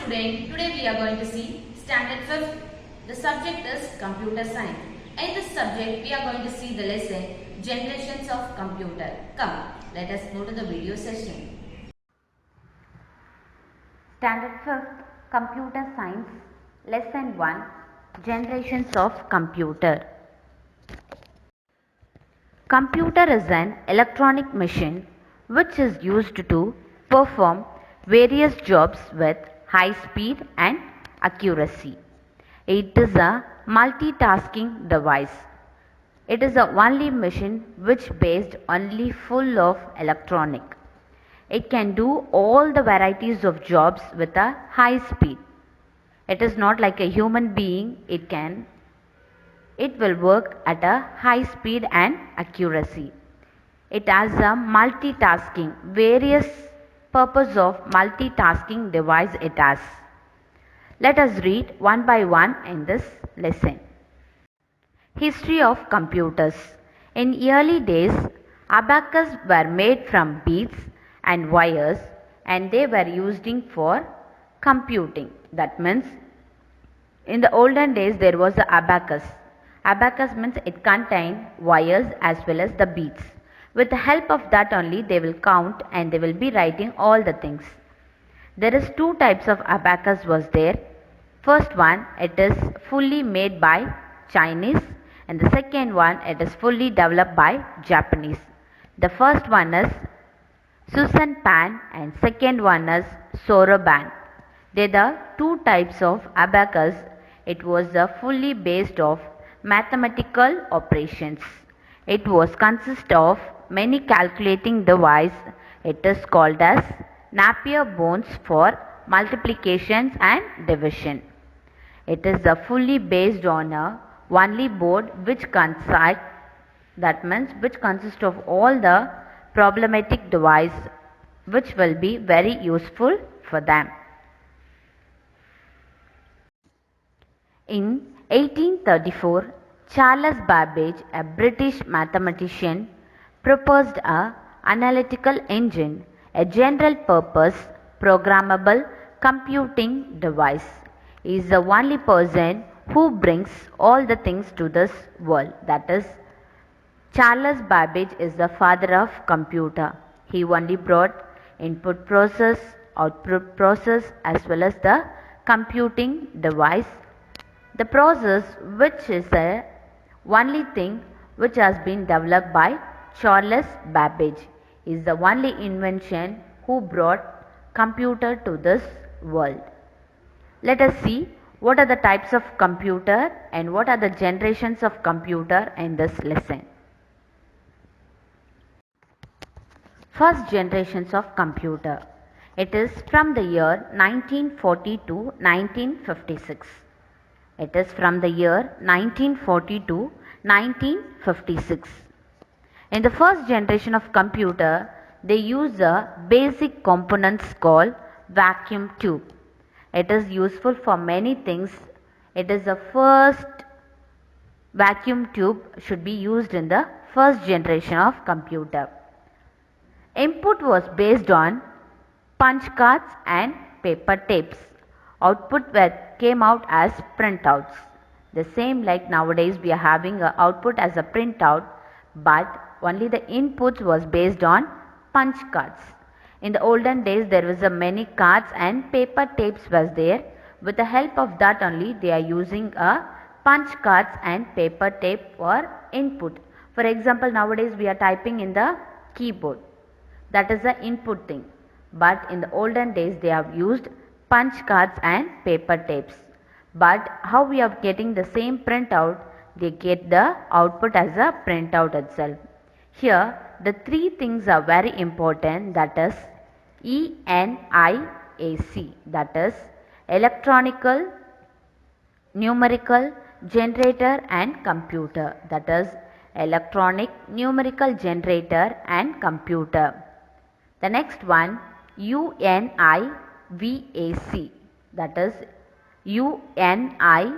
student, today we are going to see standard 5th. The subject is computer science. In this subject we are going to see the lesson generations of computer. Come, let us go to the video session. Standard 5th Computer Science Lesson 1 Generations of Computer. Computer is an electronic machine which is used to perform various jobs with high speed and accuracy. It is a multitasking device. It is the only machine which based only full of electronic. It can do all the varieties of jobs with a high speed. It is not like a human being. It will work at a high speed and accuracy. It has a multitasking, various purpose of multitasking device it has. Let us read one by one in this lesson. History of computers. In early days, abacus were made from beads and wires and they were used for computing. That means in the olden days there was the abacus. Abacus means it contained wires as well as the beads. With the help of that only they will count and they will be writing all the things. There is two types of abacus was there. First one, it is fully made by Chinese, and the second one, it is fully developed by Japanese. The first one is Susan Pan and second one is Soroban. They are the two types of abacus. It was fully based of mathematical operations. It was consist of many calculating device. It is called as Napier bones for multiplications and division. It is fully based on a only board which consists of all the problematic device which will be very useful for them. In 1834, Charles Babbage, a British mathematician, proposed a analytical engine, a general purpose programmable computing device. He is the only person who brings all the things to this world. That is, Charles Babbage is the father of computer. He only brought input process, output process as well as the computing device. The process which is the only thing which has been developed by Charles Babbage is the only invention who brought computer to this world. Let us see what are the types of computer and what are the generations of computer in this lesson. First generations of computer. It is from the year 1940 to 1956. It is from the year 1940 to 1956. In the first generation of computer, they use a basic components called vacuum tube. It is useful for many things. It is the first vacuum tube should be used in the first generation of computer. Input was based on punch cards and paper tapes. Output came out as printouts. The same like nowadays we are having a output as a printout, but only the inputs was based on punch cards. In the olden days there was a many cards and paper tapes was there. With the help of that only they are using a punch cards and paper tape for input. For example, nowadays we are typing in the keyboard. That is the input thing. But in the olden days they have used punch cards and paper tapes. But how we are getting the same printout, they get the output as a printout itself. Here the three things are very important, that is ENIAC, that is electronical, numerical, generator and computer, that is electronic, numerical, generator and computer. The next one UNIVAC, that is UNIVAC,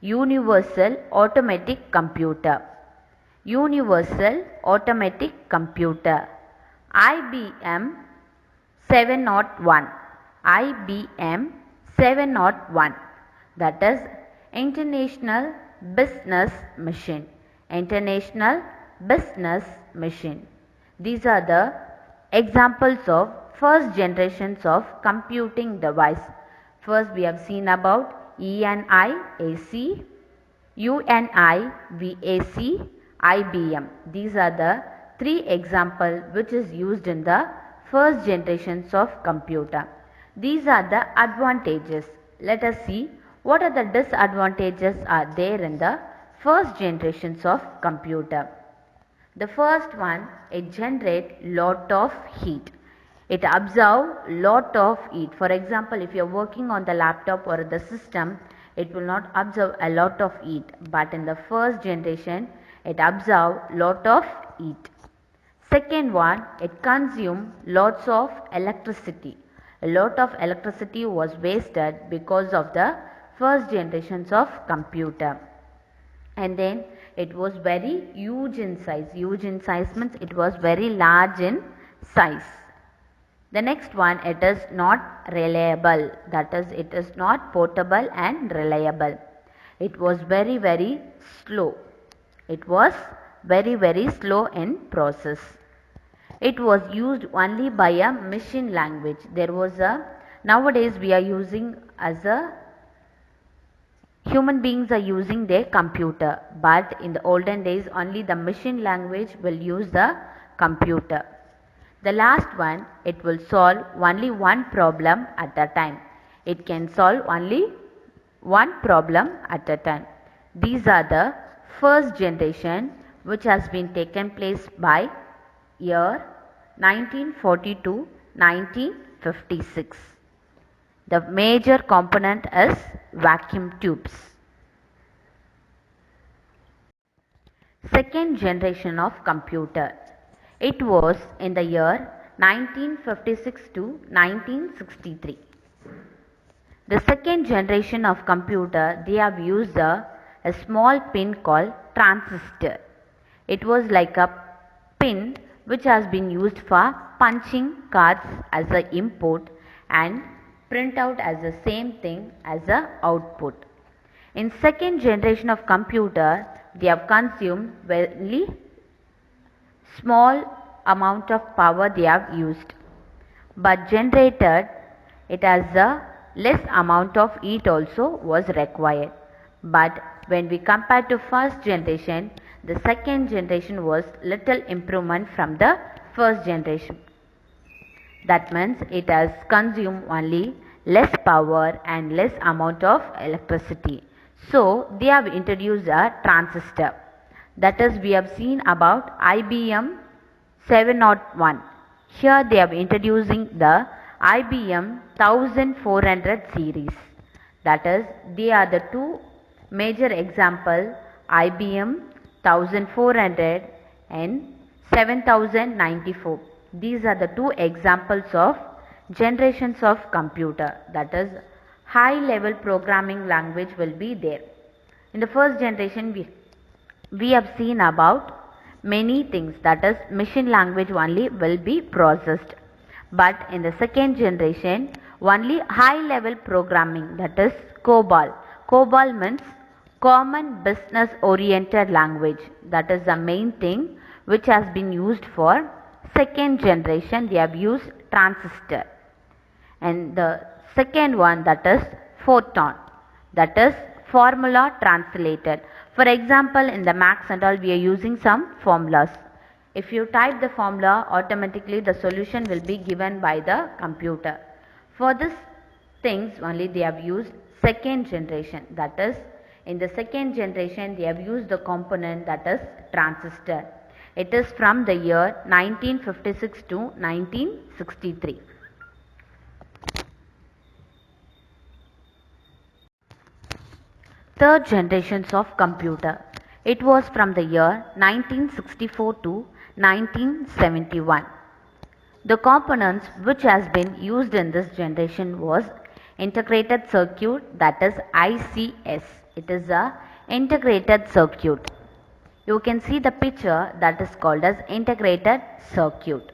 Universal Automatic Computer. Universal Automatic Computer. IBM 701, IBM 701, that is International Business Machine. International Business Machine. These are the examples of first generations of computing device. First we have seen about ENI AC, UNI VAC, IBM. These are the three examples which is used in the first generations of computer. These are the advantages. Let us see what are the disadvantages are there in the first generations of computer. The first one, it generates lot of heat. It absorbs lot of heat. For example, if you are working on the laptop or the system, it will not absorb a lot of heat. But in the first generation, it absorbs lot of heat. Second one, it consumes lots of electricity. A lot of electricity was wasted because of the first generations of computer. And then it was very huge in size. Huge in size means it was very large in size. The next one, it is not reliable. That is, it is not portable and reliable. It was very slow. It was very slow in process. It was used only by a machine language. There was a, nowadays we are using as a human beings are using their computer, but in the olden days only the machine language will use the computer. The last one, it will solve only one problem at a time. It can solve only one problem at a time. These are the first generation which has been taken place by year 1940 1956. The major component is vacuum tubes. Second generation of computer. It was in the year 1956 to 1963. The second generation of computer, they have used a small pin called transistor. It was like a pin which has been used for punching cards as an input and print out as the same thing as a output. In second generation of computer, they have consumed very small amount of power they have used, but generated it has a less amount of heat also was required. But when we compare to first generation, the second generation was little improvement from the first generation. That means it has consumed only less power and less amount of electricity. So they have introduced a transistor. That is, we have seen about IBM 701. Here they are introducing the IBM 1400 series. That is, they are the two major example, IBM 1400 and 7094. These are the two examples of generations of computer. That is, high level programming language will be there. In the first generation, we have seen about many things, that is machine language only will be processed. But in the second generation, only high level programming, that is COBOL. COBOL means common business oriented language. That is the main thing which has been used for second generation. They have used transistor. And the second one, that is photon, that is formula translated. For example, in the maths and all, we are using some formulas. If you type the formula, automatically the solution will be given by the computer. For this things only they have used second generation. That is, in the second generation they have used the component, that is transistor. It is from the year 1956 to 1963. Third generations of computer. It was from the year 1964 to 1971. The components which has been used in this generation was integrated circuit, that is ICS. It is a integrated circuit. You can see the picture, that is called as integrated circuit.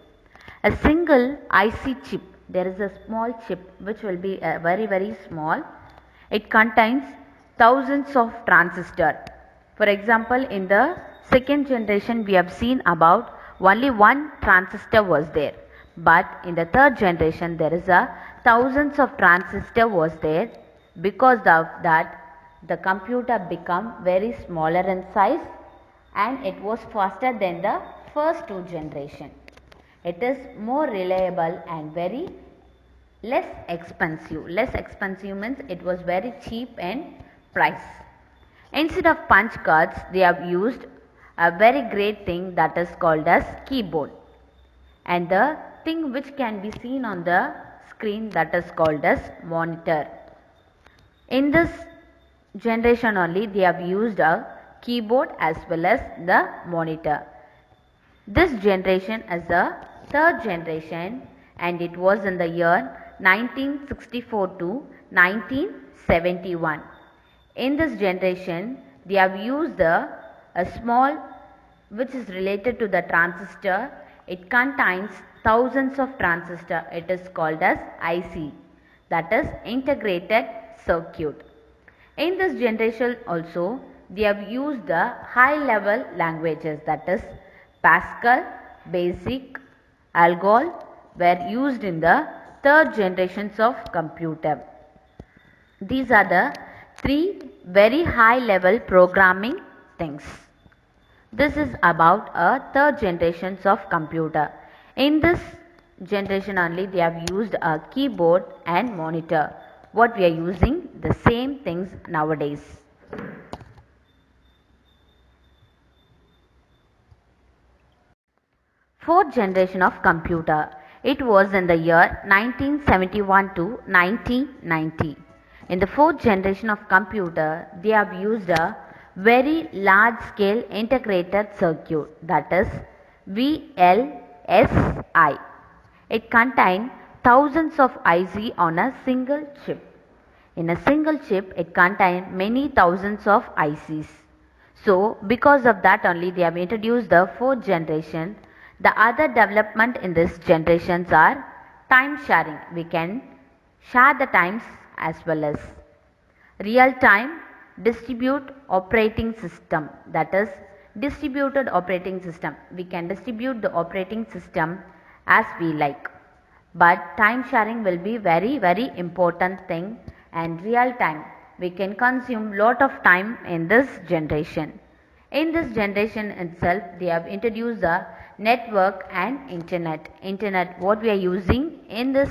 A single IC chip there is a small chip which will be very small. It contains thousands of transistors. For example, in the second generation we have seen about only one transistor was there, but in the third generation there is a thousands of transistor was there. Because of that, the computer become very smaller in size and it was faster than the first two generation. It is more reliable and very less expensive. Less expensive means it was very cheap in price. Instead of punch cards, they have used a very great thing that is called as keyboard, and the thing which can be seen on the screen that is called as monitor. In this generation only they have used a keyboard as well as the monitor. This generation is the third generation and it was in the year 1964 to 1971. In this generation they have used a small which is related to the transistor. It contains thousands of transistors. It is called as IC, that is integrated circuit. In this generation also they have used the high level languages, that is Pascal, Basic, Algol were used in the third generations of computer. These are the three very high level programming things. This is about a third generations of computer. In this generation only they have used a keyboard and monitor. What we are using the same things nowadays. Fourth generation of computer. It was in the year 1971 to 1990. In the fourth generation of computer, they have used a very large scale integrated circuit, that is VLSI. It contains thousands of IC on a single chip. In a single chip, it contains many thousands of ICs. So, because of that only they have introduced the fourth generation. The other development in this generations are time sharing. We can share the times as well as real time distribute operating system, that is distributed operating system. We can distribute the operating system as we like, but time sharing will be very important thing, and real time we can consume lot of time in this generation. In this generation itself they have introduced the network and internet. What we are using in this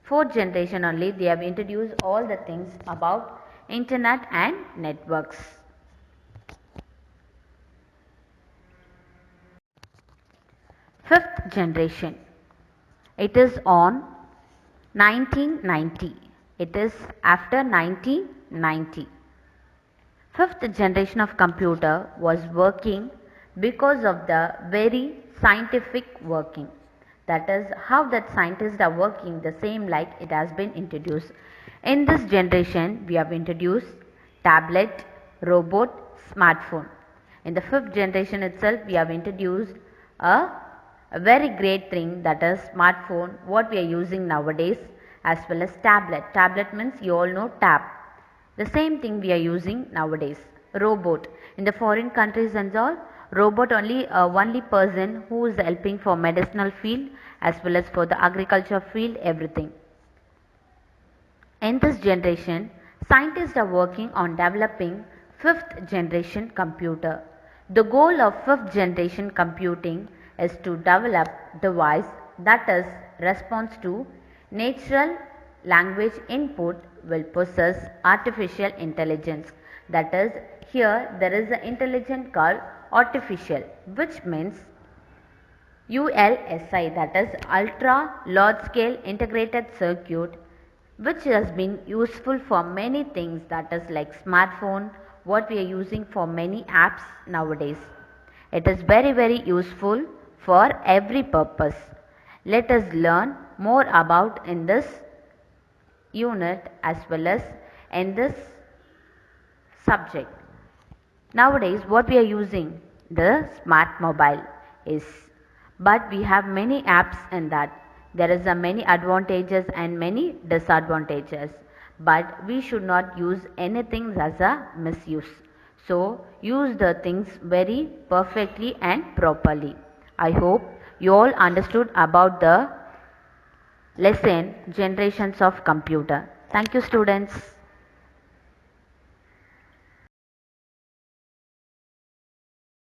fourth generation only they have introduced all the things about internet and networks. Fifth generation. It is on 1990. It is after 1990. Fifth generation of computer was working because of the very scientific working. That is how that scientists are working the same like it has been introduced. In this generation we have introduced tablet, robot, smartphone. In the fifth generation itself we have introduced a very great thing, that is smartphone, what we are using nowadays, as well as tablet. Tablet means you all know tab. The same thing we are using nowadays. Robot. In the foreign countries and all, robot only person who is helping for medicinal field as well as for the agriculture field, everything. In this generation, scientists are working on developing fifth generation computer. The goal of fifth generation computing is to develop device that is response to natural language input will possess artificial intelligence. That is, here there is an intelligence called artificial, which means ULSI, that is ultra large scale integrated circuit, which has been useful for many things, that is like smartphone, what we are using for many apps nowadays. It is very useful for every purpose. Let us learn more about in this unit as well as in this subject. Nowadays what we are using, the smart mobile is, but we have many apps in that. There is a many advantages and many disadvantages, but we should not use anything as a misuse. So use the things very perfectly and properly. I hope you all understood about the lesson generations of computer. Thank you, students.